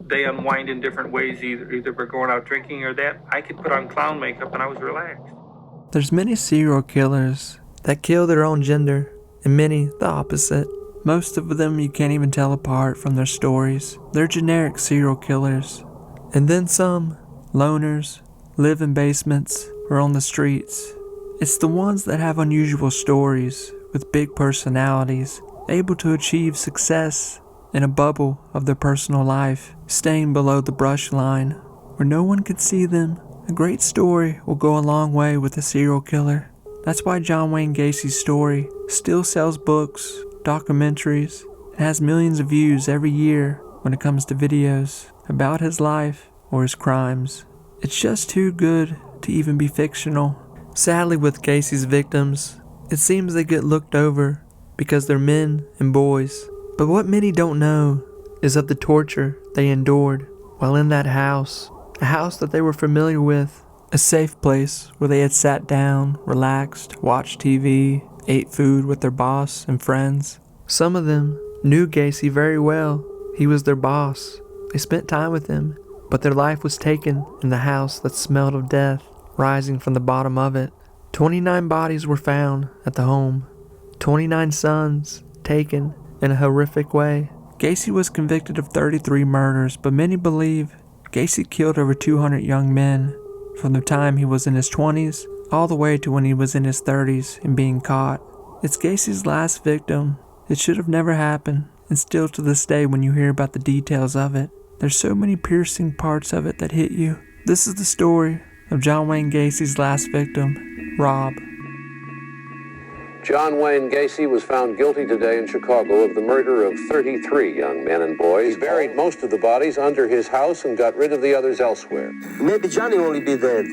they unwind in different ways. Either we're going out drinking or that. I could put on clown makeup and I was relaxed. There's many serial killers that kill their own gender, and many the opposite. Most of them you can't even tell apart from their stories. They're generic serial killers. And then some, loners, live in basements or on the streets. It's the ones that have unusual stories with big personalities, able to achieve success in a bubble of their personal life, staying below the brush line where no one can see them. A great story will go a long way with a serial killer. That's why John Wayne Gacy's story still sells books, documentaries, and has millions of views every year when it comes to videos about his life or his crimes. It's just too good to even be fictional. Sadly, with Gacy's victims, it seems they get looked over because they're men and boys. But what many don't know is of the torture they endured while in that house, a house that they were familiar with, a safe place where they had sat down, relaxed, watched TV, ate food with their boss and friends. Some of them knew Gacy very well. He was their boss. They spent time with him, but their life was taken in the house that smelled of death, rising from the bottom of it. 29 bodies were found at the home. 29 sons taken in a horrific way. Gacy was convicted of 33 murders, but many believe Gacy killed over 200 young men from the time he was in his 20s all the way to when he was in his 30s and being caught. It's Gacy's last victim. It should have never happened, and still to this day when you hear about the details of it, there's so many piercing parts of it that hit you. This is the story of John Wayne Gacy's last victim, Rob. John Wayne Gacy was found guilty today in Chicago of the murder of 33 young men and boys. He buried most of the bodies under his house and got rid of the others elsewhere. Maybe Johnny only be dead.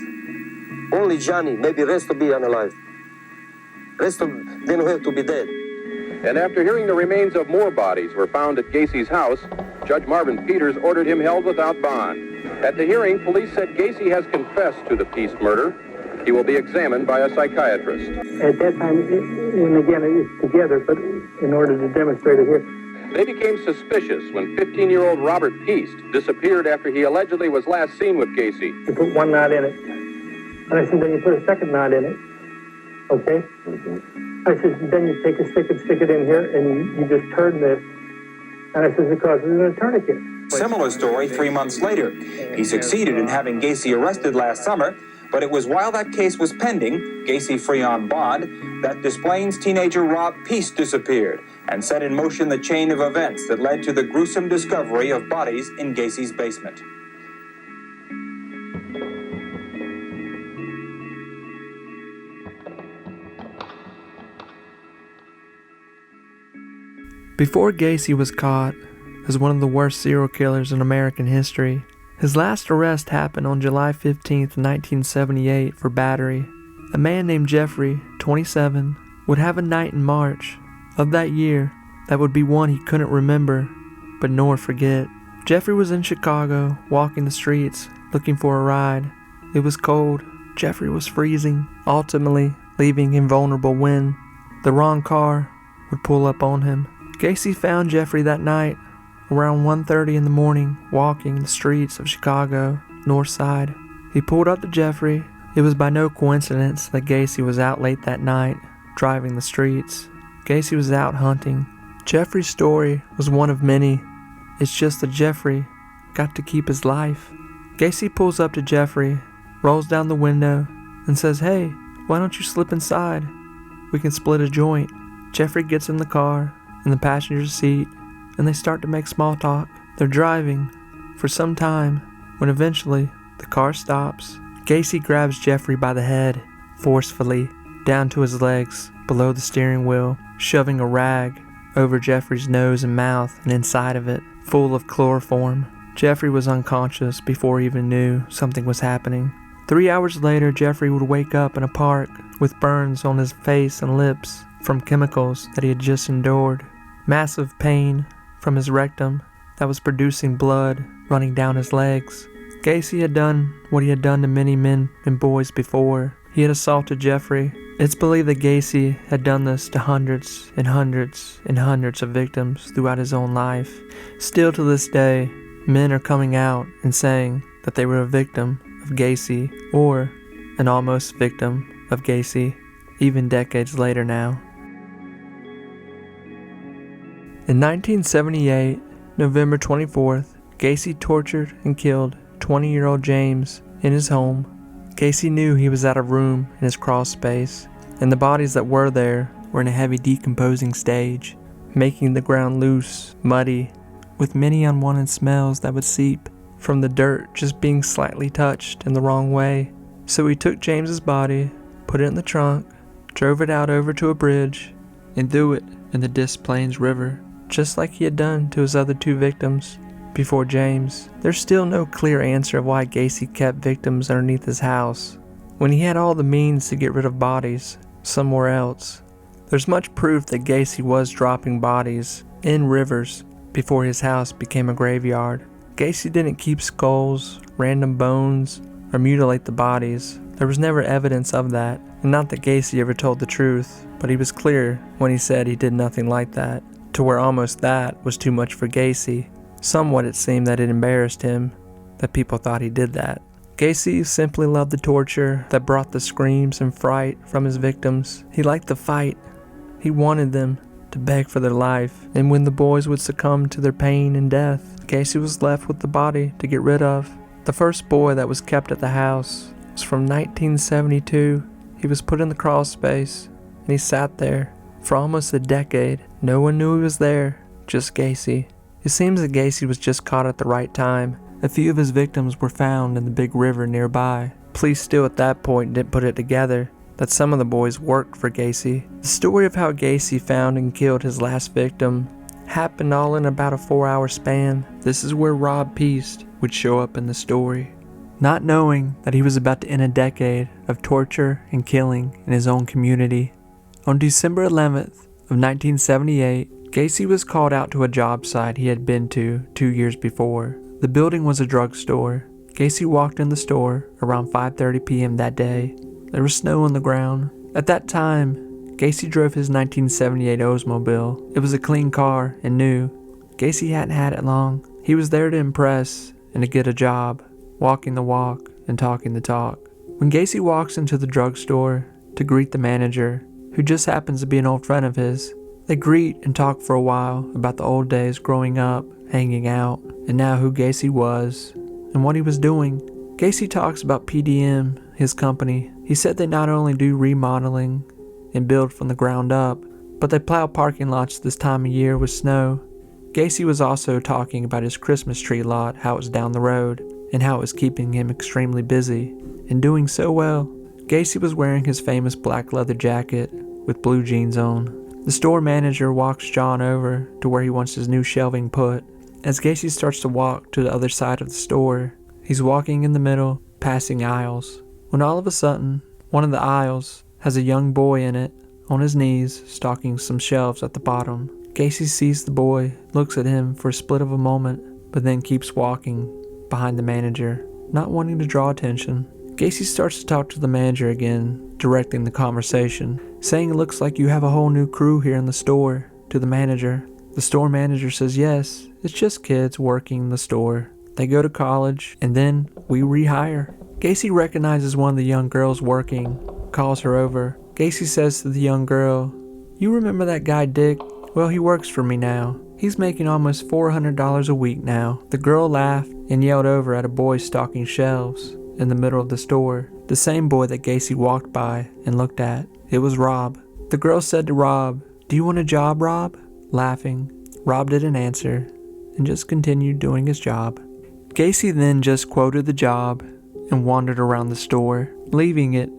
Only Johnny. Maybe rest will be unalive. Rest of them don't have to be dead. And after hearing the remains of more bodies were found at Gacy's house, Judge Marvin Peters ordered him held without bond. At the hearing, police said Gacy has confessed to the Peace murder. He will be examined by a psychiatrist. At that time, and again, it's together, but in order to demonstrate it here. They became suspicious when 15-year-old Robert Peace disappeared after he allegedly was last seen with Gacy. You put one knot in it. And I said, then you put a second knot in it. Okay? Mm-hmm. I said, then you take a stick and stick it in here, and you just turn this. And I said, because it's a tourniquet. Similar story 3 months later. He succeeded in having Gacy arrested last summer, but it was while that case was pending, Gacy free on bond, that Des Plaines teenager Rob Peace disappeared and set in motion the chain of events that led to the gruesome discovery of bodies in Gacy's basement. Before Gacy was caught as one of the worst serial killers in American history, his last arrest happened on July 15, 1978 for battery. A man named Jeffrey, 27, would have a night in March of that year that would be one he couldn't remember, but nor forget. Jeffrey was in Chicago, walking the streets, looking for a ride. It was cold. Jeffrey was freezing, ultimately leaving him vulnerable when the wrong car would pull up on him. Gacy found Jeffrey that night around 1:30 in the morning, walking the streets of Chicago, north side. He pulled up to Jeffrey. It was by no coincidence that Gacy was out late that night, driving the streets. Gacy was out hunting. Jeffrey's story was one of many. It's just that Jeffrey got to keep his life. Gacy pulls up to Jeffrey, rolls down the window, and says, "Hey, why don't you slip inside? We can split a joint." Jeffrey gets in the car, in the passenger seat, and they start to make small talk. They're driving for some time when eventually the car stops. Gacy grabs Jeffrey by the head, forcefully, down to his legs, below the steering wheel, shoving a rag over Jeffrey's nose and mouth and inside of it, full of chloroform. Jeffrey was unconscious before he even knew something was happening. 3 hours later, Jeffrey would wake up in a park with burns on his face and lips from chemicals that he had just endured. Massive pain from his rectum that was producing blood running down his legs. Gacy had done what he had done to many men and boys before. He had assaulted Jeffrey. It's believed that Gacy had done this to hundreds and hundreds and hundreds of victims throughout his own life. Still to this day, Men are coming out and saying that they were a victim of Gacy or an almost victim of Gacy, even decades later now. In 1978, November 24th, Gacy tortured and killed 20-year-old James in his home. Gacy knew he was out of room in his crawl space, and the bodies that were there were in a heavy decomposing stage, making the ground loose, muddy, with many unwanted smells that would seep from the dirt just being slightly touched in the wrong way. So he took James's body, put it in the trunk, drove it out over to a bridge, and threw it in the Des Plaines River, just like he had done to his other two victims before James. There's still no clear answer of why Gacy kept victims underneath his house when he had all the means to get rid of bodies somewhere else. There's much proof that Gacy was dropping bodies in rivers before his house became a graveyard. Gacy didn't keep skulls, random bones, or mutilate the bodies. There was never evidence of that, and not that Gacy ever told the truth, but he was clear when he said he did nothing like that, to where almost that was too much for Gacy. Somewhat it seemed that it embarrassed him that people thought he did that. Gacy simply loved the torture that brought the screams and fright from his victims. He liked the fight. He wanted them to beg for their life, and when the boys would succumb to their pain and death, Gacy was left with the body to get rid of. The first boy that was kept at the house was from 1972. He was put in the crawl space, and he sat there for almost a decade. No one knew he was there, just Gacy. It seems that Gacy was just caught at the right time. A few of his victims were found in the big river nearby. Police still at that point didn't put it together that some of the boys worked for Gacy. The story of how Gacy found and killed his last victim happened all in about a 4-hour span. This is where Rob Peast would show up in the story. Not knowing that he was about to end a decade of torture and killing in his own community. On December 11th of 1978, Gacy was called out to a job site he had been to 2 years before. The building was a drugstore. Gacy walked in the store around 5:30 p.m. that day. There was snow on the ground. At that time, Gacy drove his 1978 Oldsmobile. It was a clean car and new. Gacy hadn't had it long. He was there to impress and to get a job, walking the walk and talking the talk. When Gacy walks into the drugstore to greet the manager, who just happens to be an old friend of his, they greet and talk for a while about the old days growing up, hanging out, and now who Gacy was and what he was doing. Gacy talks about PDM, his company. He said they not only do remodeling and build from the ground up, but they plow parking lots this time of year with snow. Gacy was also talking about his Christmas tree lot, how it was down the road, and how it was keeping him extremely busy, and doing so well. Gacy was wearing his famous black leather jacket with blue jeans on. The store manager walks John over to where he wants his new shelving put. As Gacy starts to walk to the other side of the store, he's walking in the middle, passing aisles, when all of a sudden, one of the aisles has a young boy in it, on his knees, stocking some shelves at the bottom. Gacy sees the boy, looks at him for a split of a moment, but then keeps walking behind the manager, not wanting to draw attention. Gacy starts to talk to the manager again, directing the conversation, saying it looks like you have a whole new crew here in the store, to the manager. The store manager says yes, it's just kids working in the store. They go to college, and then we rehire. Gacy recognizes one of the young girls working, calls her over. Gacy says to the young girl, "You remember that guy Dick? Well, he works for me now. He's making almost $400 a week now." The girl laughed and yelled over at a boy stocking shelves in the middle of the store, the same boy that Gacy walked by and looked at. It was Rob. The girl said to Rob, "Do you want a job, Rob?" Laughing, Rob didn't answer and just continued doing his job. Gacy then just quoted the job and wandered around the store, leaving it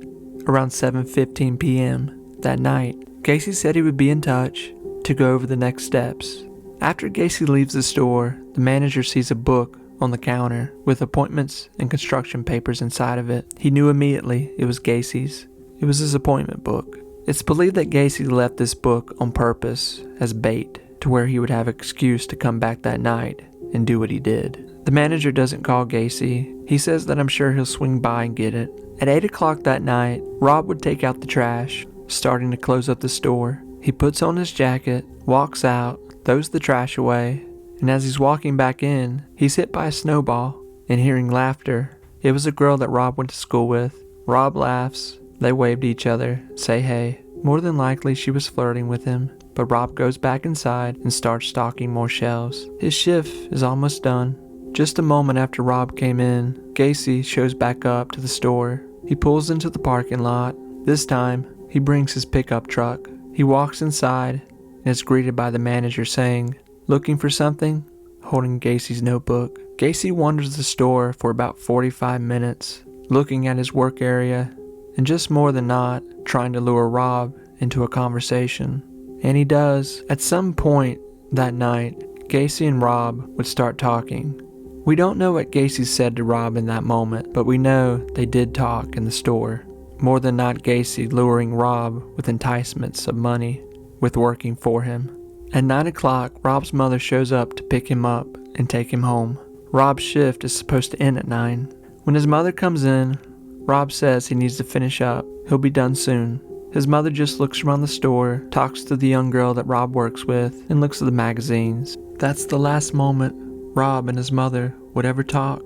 around 7:15 p.m. that night. Gacy said he would be in touch to go over the next steps. After Gacy leaves the store, the manager sees a book on the counter with appointments and construction papers inside of it. He knew immediately it was Gacy's. It was his appointment book. It's believed that Gacy left this book on purpose as bait to where he would have an excuse to come back that night and do what he did. The manager doesn't call Gacy. He says that I'm sure he'll swing by and get it. At 8 o'clock that night, Rob would take out the trash, starting to close up the store. He puts on his jacket, walks out, throws the trash away, and as he's walking back in, he's hit by a snowball and hearing laughter. It was a girl that Rob went to school with. Rob laughs, they wave to each other, say hey. More than likely she was flirting with him, but Rob goes back inside and starts stocking more shelves. His shift is almost done. Just a moment after Rob came in, Gacy shows back up to the store. He pulls into the parking lot. This time, he brings his pickup truck. He walks inside and is greeted by the manager saying, "Looking for something?" holding Gacy's notebook. Gacy wanders the store for about 45 minutes, looking at his work area and just more than not trying to lure Rob into a conversation. And he does. At some point that night, Gacy and Rob would start talking. We don't know what Gacy said to Rob in that moment, but we know they did talk in the store. More than not Gacy luring Rob with enticements of money, with working for him. At 9 o'clock, Rob's mother shows up to pick him up and take him home. Rob's shift is supposed to end at 9. When his mother comes in, Rob says he needs to finish up. He'll be done soon. His mother just looks around the store, talks to the young girl that Rob works with, and looks at the magazines. That's the last moment Rob and his mother would ever talk,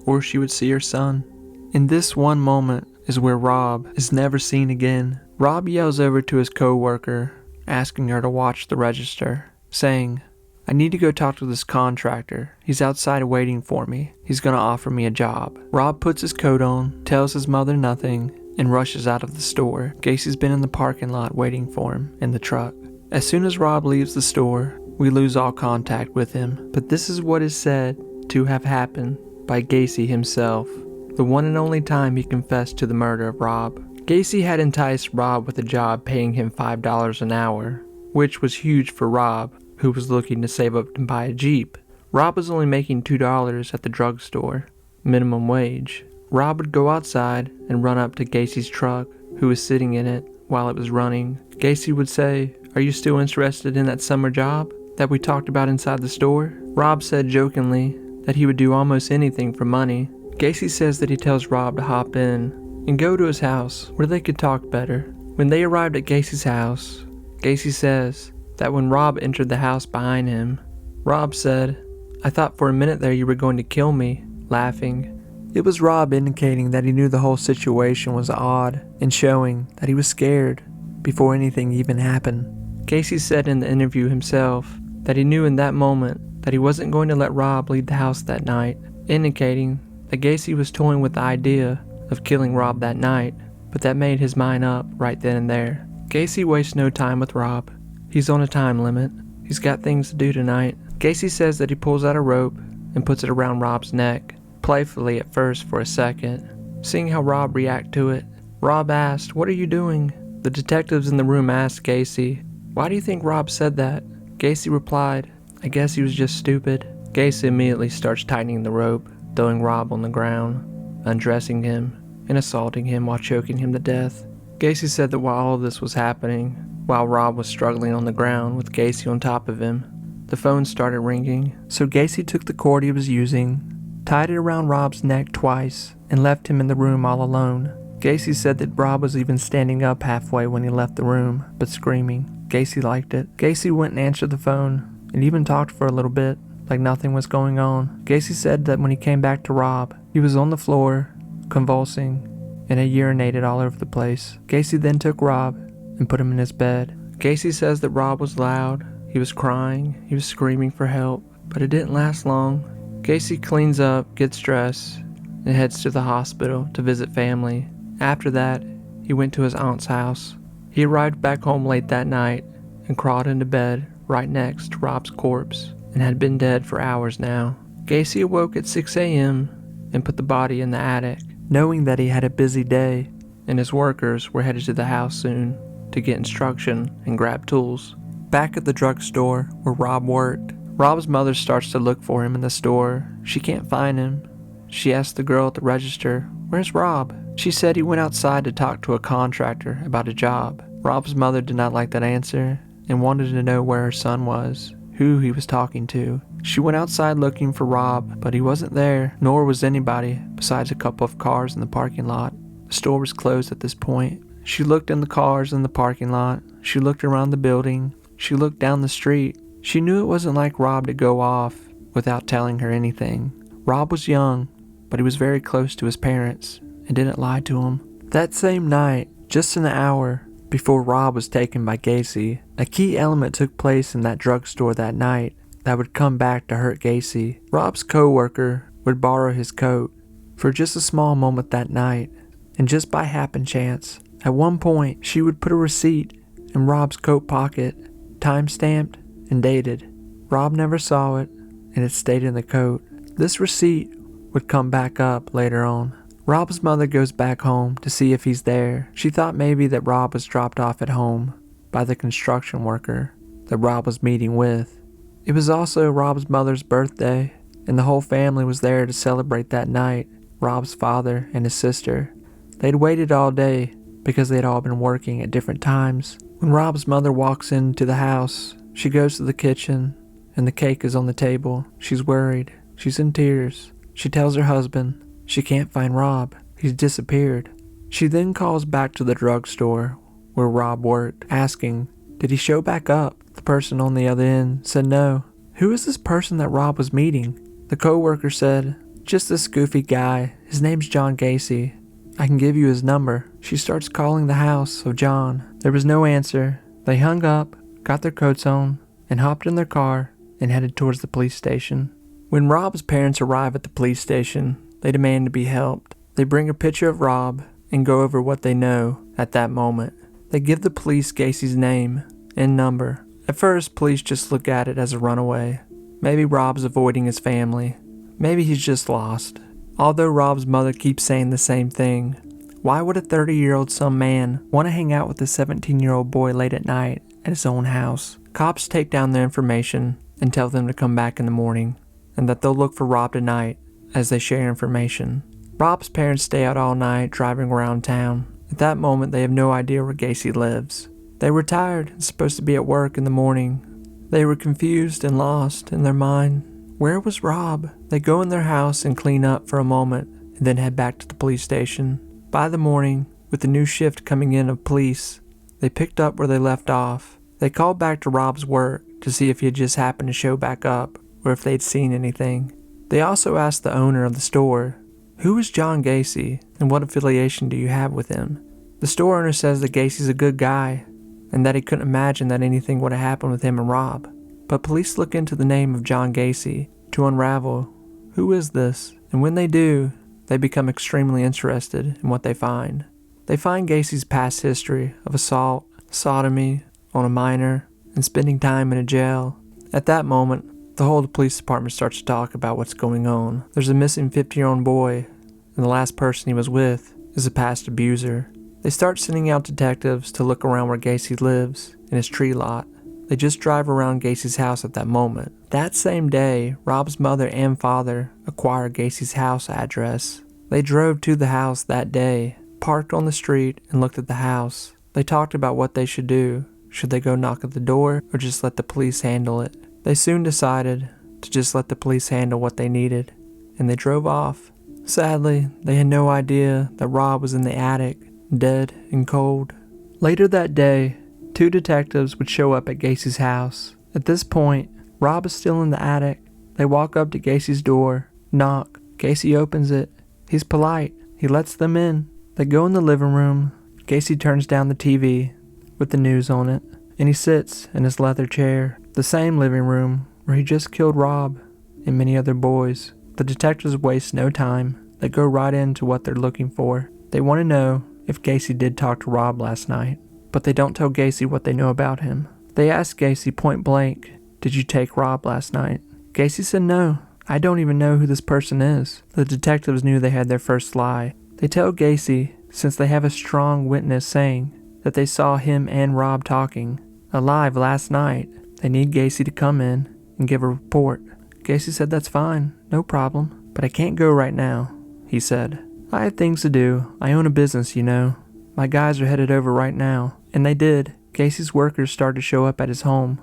or she would see her son. In this one moment is where Rob is never seen again. Rob yells over to his co-worker, asking her to watch the register, saying, "I need to go talk to this contractor. He's outside waiting for me. He's gonna offer me a job." Rob puts his coat on, tells his mother nothing, and rushes out of the store. Gacy's been in the parking lot waiting for him in the truck. As soon as Rob leaves the store, we lose all contact with him. But this is what is said to have happened by Gacy himself, the one and only time he confessed to the murder of Rob. Gacy had enticed Rob with a job paying him $5 an hour, which was huge for Rob, who was looking to save up to buy a Jeep. Rob was only making $2 at the drugstore, minimum wage. Rob would go outside and run up to Gacy's truck, who was sitting in it while it was running. Gacy would say, "Are you still interested in that summer job that we talked about inside the store?" Rob said jokingly that he would do almost anything for money. Gacy says that he tells Rob to hop in and go to his house where they could talk better. When they arrived at Gacy's house, Gacy says that when Rob entered the house behind him, Rob said, "I thought for a minute there you were going to kill me," laughing. It was Rob indicating that he knew the whole situation was odd and showing that he was scared before anything even happened. Gacy said in the interview himself that he knew in that moment that he wasn't going to let Rob leave the house that night, indicating that Gacy was toying with the idea of killing Rob that night, but that made his mind up right then and there. Gacy wastes no time with Rob. He's on a time limit. He's got things to do tonight. Gacy says that he pulls out a rope and puts it around Rob's neck, playfully at first for a second, seeing how Rob reacted to it. Rob asked, "What are you doing?" The detectives in the room asked Gacy, "Why do you think Rob said that?" Gacy replied, "I guess he was just stupid." Gacy immediately starts tightening the rope, throwing Rob on the ground, undressing him, and assaulting him while choking him to death. Gacy said that while all of this was happening, while Rob was struggling on the ground with Gacy on top of him, the phone started ringing. So Gacy took the cord he was using, tied it around Rob's neck twice, and left him in the room all alone. Gacy said that Rob was even standing up halfway when he left the room, but screaming. Gacy liked it. Gacy went and answered the phone, and even talked for a little bit, like nothing was going on. Gacy said that when he came back to Rob, he was on the floor, convulsing, and had urinated all over the place. Gacy then took Rob and put him in his bed. Gacy says that Rob was loud, he was crying, he was screaming for help, but it didn't last long. Gacy cleans up, gets dressed, and heads to the hospital to visit family. After that, he went to his aunt's house. He arrived back home late that night and crawled into bed right next to Rob's corpse and had been dead for hours now. Gacy awoke at 6 a.m. and put the body in the attic, knowing that he had a busy day and his workers were headed to the house soon to get instruction and grab tools. Back at the drugstore where Rob worked, Rob's mother starts to look for him in the store. She can't find him. She asks the girl at the register, "Where's Rob?" She said he went outside to talk to a contractor about a job. Rob's mother did not like that answer and wanted to know where her son was, who he was talking to. She went outside looking for Rob, but he wasn't there, nor was anybody besides a couple of cars in the parking lot. The store was closed at this point. She looked in the cars in the parking lot. She looked around the building. She looked down the street. She knew it wasn't like Rob to go off without telling her anything. Rob was young, but he was very close to his parents and didn't lie to them. That same night, just an hour before Rob was taken by Gacy, a key element took place in that drugstore that night that would come back to hurt Gacy. Rob's co-worker would borrow his coat for just a small moment that night, and just by happen chance, at one point she would put a receipt in Rob's coat pocket, time-stamped and dated. Rob never saw it, and it stayed in the coat. This receipt would come back up later on. Rob's mother goes back home to see if he's there. She thought maybe that Rob was dropped off at home by the construction worker that Rob was meeting with. It was also Rob's mother's birthday, and the whole family was there to celebrate that night. Rob's father and his sister. They'd waited all day because they'd all been working at different times. When Rob's mother walks into the house, she goes to the kitchen, and the cake is on the table. She's worried. She's in tears. She tells her husband she can't find Rob. He's disappeared. She then calls back to the drugstore where Rob worked, asking, did he show back up? The person on the other end said no. Who is this person that Rob was meeting? The co-worker said, just this goofy guy. His name's John Gacy. I can give you his number. She starts calling the house of John. There was no answer. They hung up, got their coats on, and hopped in their car and headed towards the police station. When Rob's parents arrive at the police station, they demand to be helped. They bring a picture of Rob and go over what they know at that moment. They give the police Gacy's name and number. At first, police just look at it as a runaway. Maybe Rob's avoiding his family. Maybe he's just lost. Although Rob's mother keeps saying the same thing. Why would a 30-year-old some man want to hang out with a 17-year-old boy late at night at his own house? Cops take down their information and tell them to come back in the morning, and that they'll look for Rob tonight as they share information. Rob's parents stay out all night driving around town. At that moment, they have no idea where Gacy lives. They were tired and supposed to be at work in the morning. They were confused and lost in their mind. Where was Rob? They go in their house and clean up for a moment and then head back to the police station. By the morning, with the new shift coming in of police, they picked up where they left off. They called back to Rob's work to see if he had just happened to show back up or if they'd seen anything. They also asked the owner of the store, who is John Gacy and what affiliation do you have with him? The store owner says that Gacy's a good guy and that he couldn't imagine that anything would have happened with him and Rob. But police look into the name of John Gacy to unravel who is this, and when they do, they become extremely interested in what they find. They find Gacy's past history of assault, sodomy on a minor, and spending time in a jail. At that moment, the whole police department starts to talk about what's going on. There's a missing 50-year-old boy, and the last person he was with is a past abuser. They start sending out detectives to look around where Gacy lives, in his tree lot. They just drive around Gacy's house at that moment. That same day, Rob's mother and father acquire Gacy's house address. They drove to the house that day, parked on the street, and looked at the house. They talked about what they should do. Should they go knock at the door, or just let the police handle it? They soon decided to just let the police handle what they needed, and they drove off. Sadly, they had no idea that Rob was in the attic, dead and cold. Later that day, 2 detectives would show up at Gacy's house. At this point, Rob is still in the attic. They walk up to Gacy's door, knock. Gacy opens it. He's polite. He lets them in. They go in the living room. Gacy turns down the TV with the news on it, and he sits in his leather chair. The same living room where he just killed Rob and many other boys. The detectives waste no time. They go right into what they're looking for. They want to know if Gacy did talk to Rob last night, but they don't tell Gacy what they know about him. They ask Gacy point blank, did you take Rob last night? Gacy said no. I don't even know who this person is. The detectives knew they had their first lie. They tell Gacy, since they have a strong witness saying that they saw him and Rob talking alive last night, they need Gacy to come in and give a report. Gacy said that's fine, no problem, but I can't go right now, he said. I have things to do. I own a business, you know. My guys are headed over right now. And they did. Gacy's workers started to show up at his home,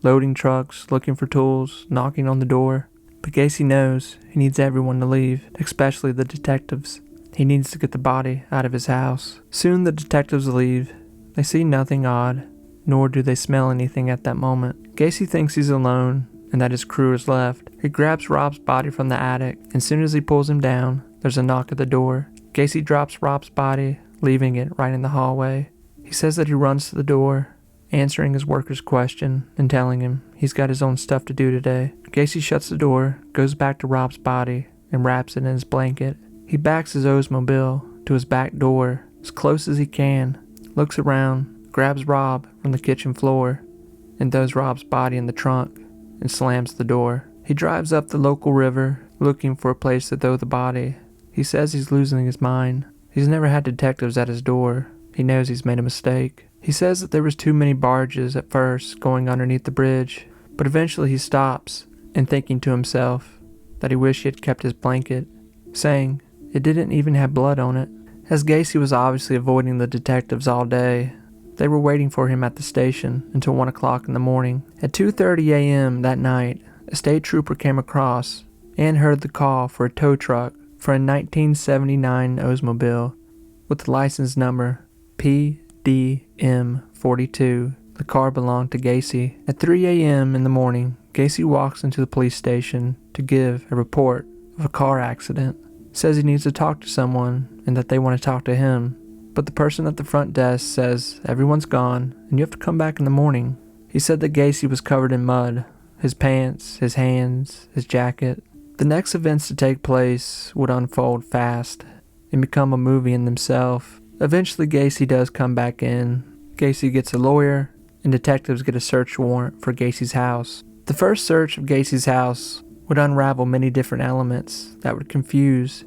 loading trucks, looking for tools, knocking on the door. But Gacy knows he needs everyone to leave, especially the detectives. He needs to get the body out of his house. Soon the detectives leave. They see nothing odd nor do they smell anything at that moment. Gacy thinks he's alone and that his crew is left. He grabs Rob's body from the attic, and as soon as he pulls him down, there's a knock at the door. Gacy drops Rob's body, leaving it right in the hallway. He says that he runs to the door, answering his worker's question and telling him he's got his own stuff to do today. Gacy shuts the door, goes back to Rob's body, and wraps it in his blanket. He backs his Oldsmobile to his back door as close as he can, looks around, grabs Rob from the kitchen floor, and throws Rob's body in the trunk and slams the door. He drives up the local river looking for a place to throw the body. He says he's losing his mind. He's never had detectives at his door. He knows he's made a mistake. He says that there was too many barges at first going underneath the bridge, but eventually he stops and thinking to himself that he wished he had kept his blanket, saying it didn't even have blood on it. As Gacy was obviously avoiding the detectives all day, they were waiting for him at the station until 1 o'clock in the morning. At 2:30 a.m. that night, a state trooper came across and heard the call for a tow truck for a 1979 Oldsmobile with the license number PDM42. The car belonged to Gacy. At 3 a.m. in the morning, Gacy walks into the police station to give a report of a car accident. Says he needs to talk to someone and that they want to talk to him. But the person at the front desk says everyone's gone and you have to come back in the morning. He said that Gacy was covered in mud, his pants, his hands, his jacket. The next events to take place would unfold fast and become a movie in themselves. Eventually Gacy does come back in. Gacy gets a lawyer and detectives get a search warrant for Gacy's house. The first search of Gacy's house would unravel many different elements that would confuse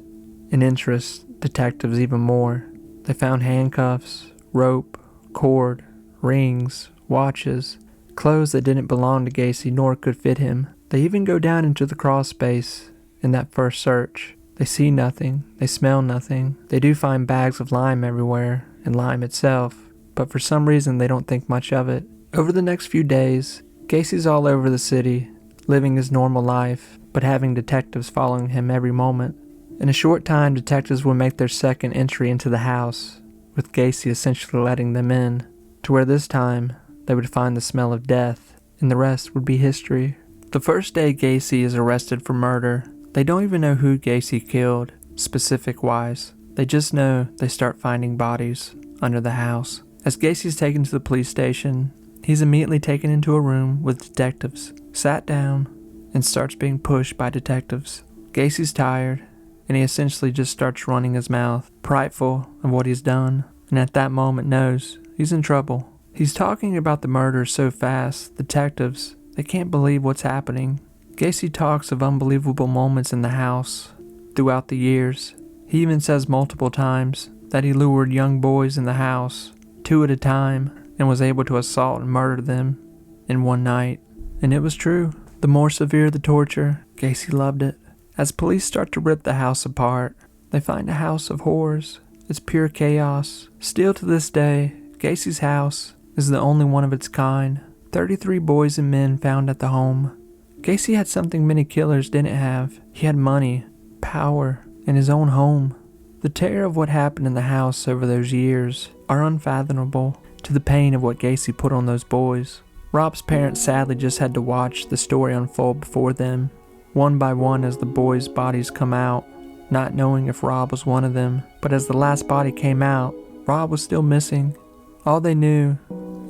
and interest detectives even more. They found handcuffs, rope, cord, rings, watches, clothes that didn't belong to Gacy nor could fit him. They even go down into the crawl space in that first search. They see nothing, they smell nothing. They do find bags of lime everywhere, and lime itself, but for some reason they don't think much of it. Over the next few days, Gacy's all over the city, living his normal life, but having detectives following him every moment. In a short time, detectives would make their second entry into the house, with Gacy essentially letting them in, to where this time they would find the smell of death, and the rest would be history. The first day Gacy is arrested for murder, they don't even know who Gacy killed, specific-wise. They just know they start finding bodies under the house. As Gacy's taken to the police station, he's immediately taken into a room with detectives, sat down, and starts being pushed by detectives. Gacy's tired, and he essentially just starts running his mouth, prideful of what he's done, and at that moment knows he's in trouble. He's talking about the murder so fast, detectives, they can't believe what's happening. Gacy talks of unbelievable moments in the house throughout the years. He even says multiple times that he lured young boys in the house, 2 at a time, and was able to assault and murder them in one night. And it was true. The more severe the torture, Gacy loved it. As police start to rip the house apart, they find a house of horrors. It's pure chaos. Still to this day, Gacy's house is the only one of its kind. 33 boys and men found at the home. Gacy had something many killers didn't have. He had money, power, and his own home. The terror of what happened in the house over those years are unfathomable to the pain of what Gacy put on those boys. Rob's parents sadly just had to watch the story unfold before them, one by one as the boys' bodies come out, not knowing if Rob was one of them. But as the last body came out, Rob was still missing. All they knew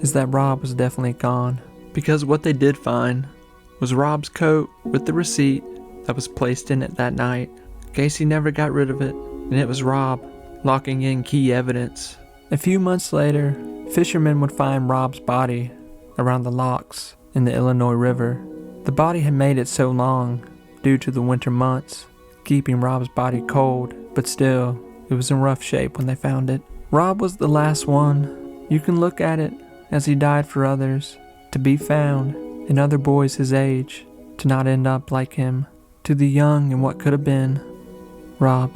is that Rob was definitely gone, because what they did find was Rob's coat with the receipt that was placed in it that night. Gacy never got rid of it, and it was Rob, locking in key evidence. A few months later, fishermen would find Rob's body around the locks in the Illinois River. The body had made it so long due to the winter months, keeping Rob's body cold, but still, it was in rough shape when they found it. Rob was the last one. You can look at it as he died for others, to be found, and other boys his age, to not end up like him. To the young and what could have been, Rob.